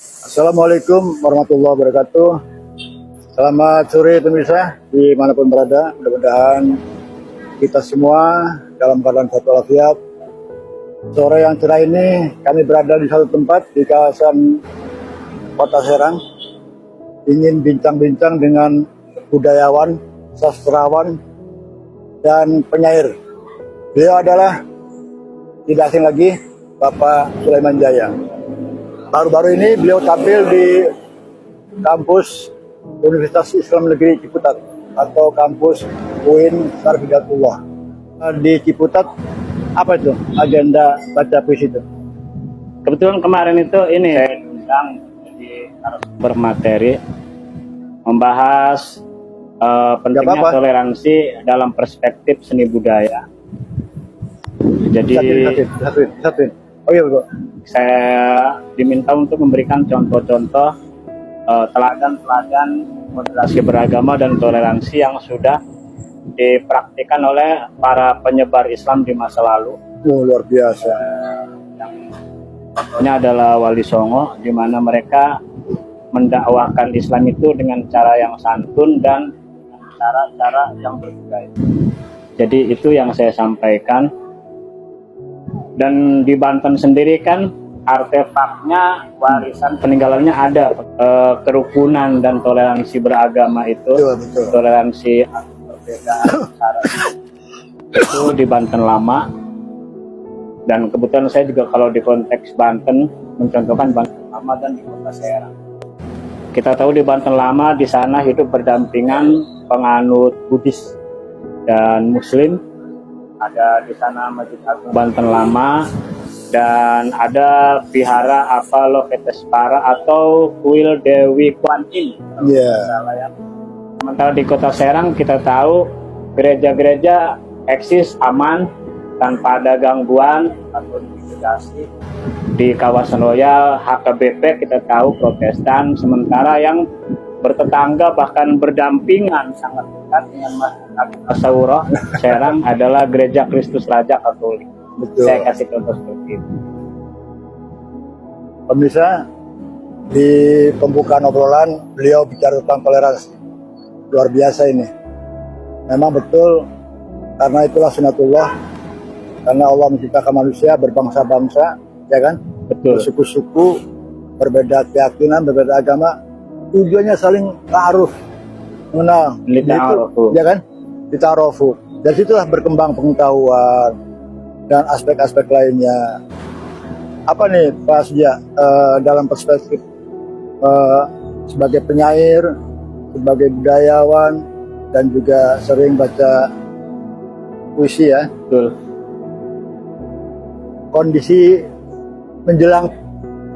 Assalamualaikum warahmatullahi wabarakatuh. Selamat sore pemirsa dimanapun berada. Mudah-mudahan kita semua dalam keadaan sehat walafiat. Sore yang cerah ini kami berada di satu tempat di kawasan Kota Serang. Ingin bincang-bincang dengan budayawan, sastrawan, dan penyair. Beliau adalah tidak asing lagi Bapak Sulaiman Jaya. Baru-baru ini beliau tampil di kampus Universitas Islam Negeri Ciputat atau kampus UIN Sarfidatullah. Di Ciputat, apa itu agenda baca puisi itu? Kebetulan kemarin itu ini saya undang jadi harus bermateri membahas pentingnya toleransi dalam perspektif seni budaya. Jadi satuin. Oh iya, Bu. Saya diminta untuk memberikan contoh-contoh teladan-teladan moderasi beragama dan toleransi yang sudah dipraktikkan oleh para penyebar Islam di masa lalu. Oh, luar biasa. Contohnya adalah Wali Songo, di mana mereka mendakwahkan Islam itu dengan cara yang santun dan cara-cara yang berbudaya. Jadi itu yang saya sampaikan. Dan di Banten sendiri kan artefaknya, warisan peninggalannya ada, kerukunan dan toleransi beragama itu, betul. Toleransi perbedaan cara itu di Banten lama. Dan kebetulan saya juga kalau di konteks Banten mencontohkan Banten lama dan di Kota Serang. Kita tahu di Banten lama di sana hidup berdampingan penganut Buddhis dan Muslim. Ada di sana Masjid Agung Banten Lama dan ada vihara Avalokiteshvara atau kuil Dewi Kuan Yin. Yeah. Sementara di Kota Serang kita tahu gereja-gereja eksis aman tanpa ada gangguan atau intimidasi. Di kawasan Royal HKBP kita tahu Protestan, sementara yang bertetangga bahkan berdampingan sangat dekat dengan Masjid Asauro Serang adalah Gereja Kristus Raja Katolik. Betul. Saya kasih contoh seperti itu. Pemirsa, di pembukaan obrolan beliau bicara tentang toleransi. Luar biasa ini. Memang betul, karena itulah sunatullah. Karena Allah menciptakan manusia berbangsa-bangsa, ya kan? Betul. Bersuku-suku, berbeda keyakinan, berbeda agama. Tujuannya saling ta'aruf, mengenal, ya kan? Dita'arufu. Dari situlah berkembang pengetahuan dan aspek-aspek lainnya. Apa nih Pak Suja, dalam perspektif sebagai penyair, sebagai budayawan, dan juga sering baca puisi ya? Betul. Kondisi menjelang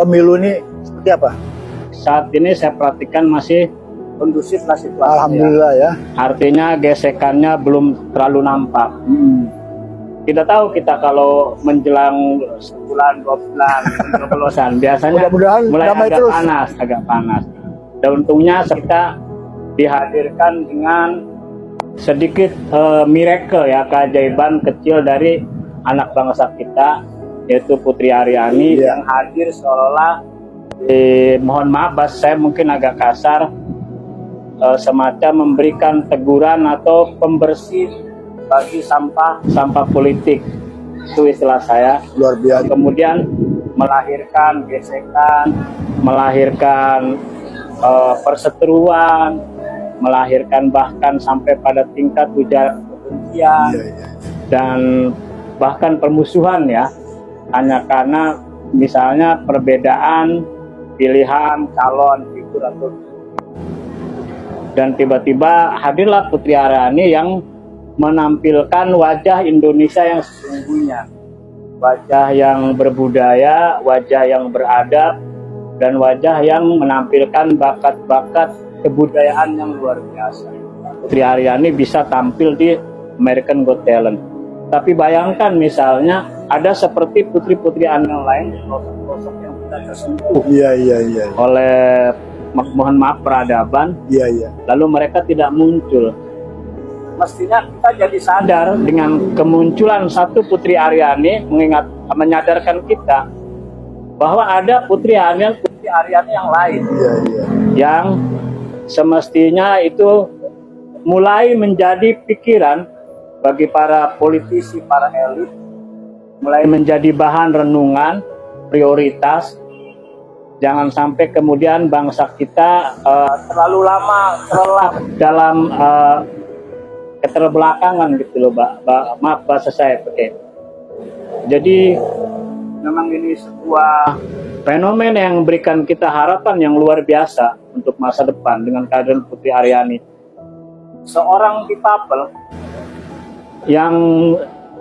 pemilu ini seperti apa? Saat ini saya perhatikan masih kondusif lah situasi. Alhamdulillah ya. Artinya gesekannya belum terlalu nampak. Tidak tahu kita kalau menjelang sebulan, 2 bulan, pencoblosan biasanya mulai agak panas. Dan untungnya kita dihadirkan dengan sedikit miracle ya, keajaiban kecil dari anak bangsa kita, yaitu Putri Aryani yang hadir seolah-olah mohon maaf, saya mungkin agak kasar, semacam memberikan teguran atau pembersih bagi sampah politik, itu istilah saya. Luar biasa. Kemudian melahirkan gesekan, melahirkan perseteruan, melahirkan bahkan sampai pada tingkat ujaran kebencian dan bahkan permusuhan ya, hanya karena misalnya perbedaan pilihan calon figur atau, dan tiba-tiba hadirlah Putri Aryani yang menampilkan wajah Indonesia yang sesungguhnya, wajah yang berbudaya, wajah yang beradab, dan wajah yang menampilkan bakat-bakat kebudayaan yang luar biasa. Putri Aryani bisa tampil di American Got Talent. Tapi bayangkan misalnya ada seperti putri-putri yang lain, sosok-sosok yang tidak tersentuh oleh mohon maaf peradaban, lalu mereka tidak muncul. Mestinya kita jadi sadar dengan kemunculan satu Putri Aryani, menyadarkan kita bahwa ada Putri Aryani Putri Aryani yang lain. Iya, iya. Yang semestinya itu mulai menjadi pikiran bagi para politisi, para elit, mulai menjadi bahan renungan, prioritas. Jangan sampai kemudian bangsa kita terlalu lama terlelap dalam keterbelakangan gitu loh, maaf bahasa saya pakai. Jadi memang ini sebuah fenomena yang memberikan kita harapan yang luar biasa untuk masa depan dengan kehadiran Putri Aryani, seorang difabel yang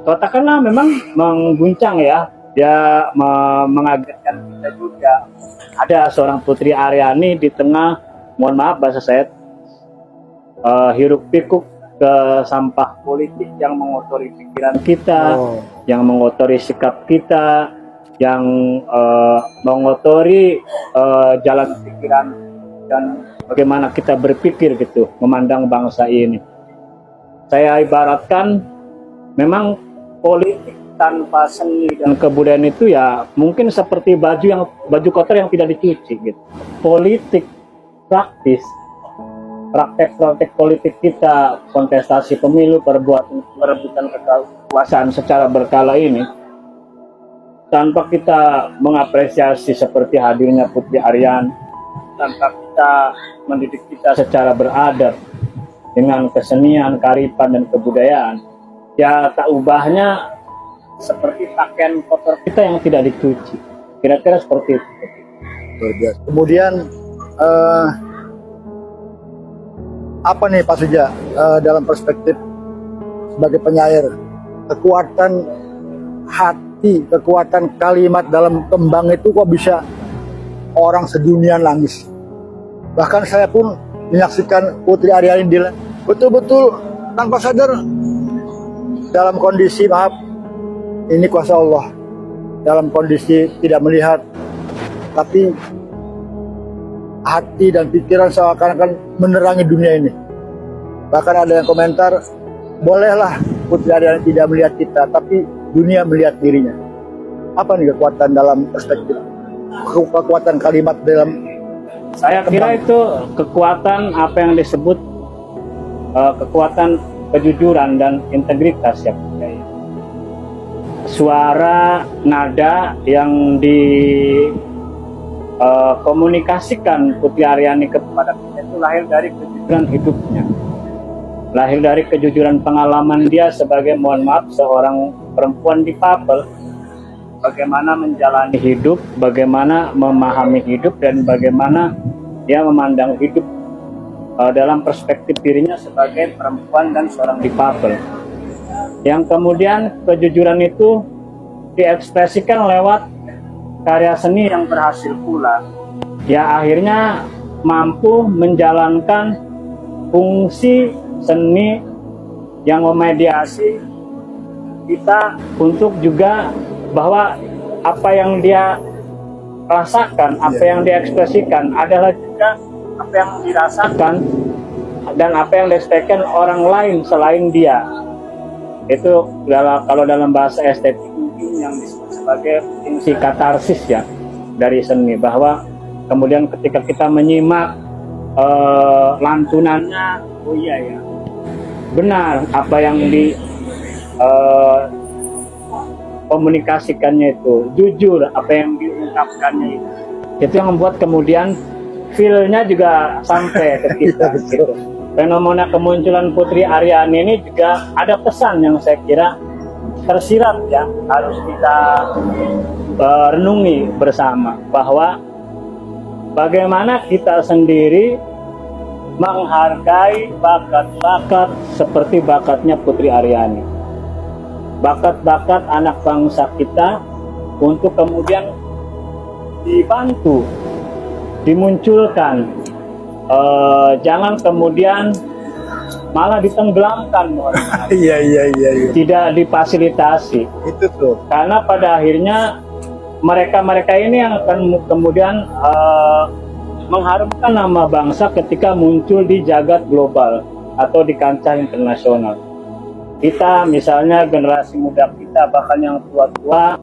katakanlah memang mengguncang ya, dia mengagetkan kita juga. Ada seorang Putri Aryani di tengah, mohon maaf bahasa saya, hiruk pikuk ke sampah politik yang mengotori pikiran kita, yang mengotori sikap kita, yang mengotori jalan pikiran dan bagaimana kita berpikir gitu, memandang bangsa ini. Saya ibaratkan memang politik tanpa seni dan kebudayaan itu ya mungkin seperti baju kotor yang tidak dicuci gitu. Politik praktis, praktek politik kita, kontestasi pemilu, perebutan kekuasaan secara berkala ini, tanpa kita mengapresiasi seperti hadirnya Putri Aryani, tanpa kita mendidik kita secara beradab dengan kesenian, kearifan dan kebudayaan, ya tak ubahnya seperti pakaian kotor kita yang tidak dicuci. Kira-kira seperti itu. Kemudian apa nih Pak Suja, dalam perspektif sebagai penyair, kekuatan hati, kekuatan kalimat dalam tembang itu kok bisa orang sedunia nangis. Bahkan saya pun menyaksikan Putri Aryani betul-betul tanpa sadar dalam kondisi, maaf, ini kuasa Allah, dalam kondisi tidak melihat, tapi hati dan pikiran seakan-akan menerangi dunia ini. Bahkan ada yang komentar, bolehlah Putri Aryani tidak melihat kita, tapi dunia melihat dirinya. Apa nih kekuatan dalam perspektif, kekuatan kalimat dalam? Saya kira itu kekuatan apa yang disebut kekuatan kejujuran dan integritas ya. Suara nada yang komunikasikan Putri Aryani kepada kita itu lahir dari kejujuran hidupnya, lahir dari kejujuran pengalaman dia sebagai, mohon maaf, seorang perempuan difabel, bagaimana menjalani hidup, bagaimana memahami hidup, dan bagaimana dia memandang hidup dalam perspektif dirinya sebagai perempuan dan seorang difabel. Yang kemudian kejujuran itu diekspresikan lewat karya seni yang berhasil pula. Ya akhirnya mampu menjalankan fungsi seni yang memediasi kita untuk juga bahwa apa yang dia rasakan, apa yang dia ekspresikan adalah juga apa yang dirasakan dan apa yang diekspresikan orang lain selain dia. Itu kalau dalam bahasa estetik mungkin yang disebut sebagai fungsi katarsis ya dari seni, bahwa kemudian ketika kita menyimak lantunannya, oh iya ya, benar apa yang komunikasikannya itu, jujur apa yang diungkapkannya itu yang membuat kemudian feel-nya juga sampai ke kita gitu. Fenomena kemunculan Putri Aryani ini juga ada pesan yang saya kira tersirat ya, harus kita renungi bersama, bahwa bagaimana kita sendiri menghargai bakat-bakat seperti bakatnya Putri Aryani, bakat-bakat anak bangsa kita untuk kemudian dibantu, dimunculkan. Jangan kemudian malah ditenggelamkan, Iya. tidak difasilitasi. Itu tuh. Karena pada akhirnya mereka ini yang akan kemudian mengharumkan nama bangsa ketika muncul di jagat global atau di kancah internasional. Kita misalnya generasi muda kita, bahkan yang tua-tua,